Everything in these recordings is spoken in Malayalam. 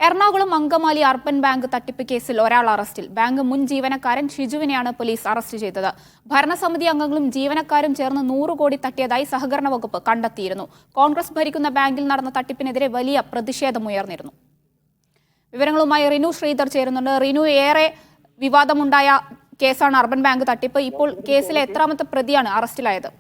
എറണാകുളം അങ്കമാലി അർബൻ ബാങ്ക് തട്ടിപ്പ് കേസിൽ ഒരാൾ അറസ്റ്റിൽ. ബാങ്ക് മുൻ ജീവനക്കാരൻ ഷിജുവിനെയാണ് പോലീസ് അറസ്റ്റ് ചെയ്തത്. ഭരണസമിതി അംഗങ്ങളും ജീവനക്കാരും ചേർന്ന് 100 കോടി തട്ടിയതായി സഹകരണ വകുപ്പ് കണ്ടെത്തിയിരുന്നു. കോൺഗ്രസ് ഭരിക്കുന്ന ബാങ്കിൽ നടന്ന തട്ടിപ്പിനെതിരെ വലിയ പ്രതിഷേധമുയർന്നിരുന്നു. വിവരങ്ങളുമായി റിനു ശ്രീധർ ചേരുന്നുണ്ട്. റിനു, ഏറെ വിവാദമുണ്ടായ കേസാണ് അർബൻ ബാങ്ക് തട്ടിപ്പ്. ഇപ്പോൾ കേസിലെ എത്രാമത്തെ പ്രതിയാണ് അറസ്റ്റിലായത്?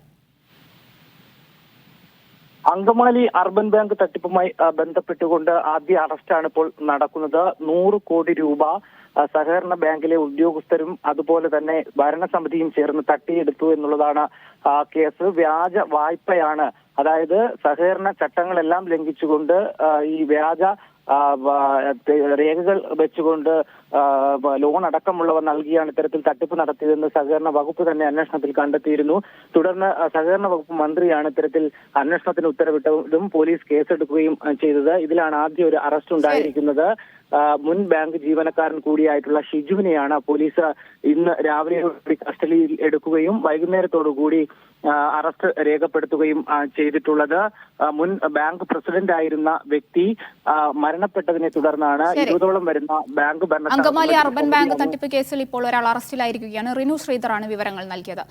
അങ്കമാലി അർബൻ ബാങ്ക് തട്ടിപ്പുമായി ബന്ധപ്പെട്ടുകൊണ്ട് ആദ്യ അറസ്റ്റാണ് ഇപ്പോൾ നടക്കുന്നത്. 100 കോടി രൂപ സഹകരണ ബാങ്കിലെ ഉദ്യോഗസ്ഥരും അതുപോലെ തന്നെ ഭരണസമിതിയും ചേർന്ന് തട്ടിയെടുത്തു എന്നുള്ളതാണ് കേസ്. വ്യാജ വായ്പയാണ്, അതായത് സഹകരണ ചട്ടങ്ങളെല്ലാം ലംഘിച്ചുകൊണ്ട് ഈ വ്യാജ രേഖകൾ വെച്ചുകൊണ്ട് ലോൺ അടക്കമുള്ളവ നൽകിയാണ് ഇത്തരത്തിൽ തട്ടിപ്പ് നടത്തിയതെന്ന് സഹകരണ വകുപ്പ് തന്നെ അന്വേഷണത്തിൽ കണ്ടെത്തിയിരുന്നു. തുടർന്ന് സഹകരണ വകുപ്പ് മന്ത്രിയാണ് ഇത്തരത്തിൽ അന്വേഷണത്തിന് ഉത്തരവിട്ടതും പോലീസ് കേസെടുക്കുകയും ചെയ്തത്. ഇതിലാണ് ആദ്യം ഒരു അറസ്റ്റ് ഉണ്ടായിരിക്കുന്നത്. മുൻ ബാങ്ക് ജീവനക്കാരൻ കൂടിയായിട്ടുള്ള ഷിജുവിനെയാണ് പോലീസ് ഇന്ന് രാവിലെ കസ്റ്റഡിയിൽ എടുക്കുകയും വൈകുന്നേരത്തോടുകൂടി അറസ്റ്റ് രേഖപ്പെടുത്തുകയും ചെയ്തിട്ടുള്ളത്. മുൻ ബാങ്ക് പ്രസിഡന്റ് ആയിരുന്ന വ്യക്തി മരണപ്പെട്ടതിനെ തുടർന്നാണ് 20ഓളം വരുന്ന ബാങ്ക് അങ്കമാലി അർബൻ ബാങ്ക് തട്ടിപ്പ് കേസിൽ ഇപ്പോൾ ഒരാൾ അറസ്റ്റിലായിരിക്കുകയാണ്. റിനു ശ്രീധറാണ് വിവരങ്ങൾ നൽകിയത്.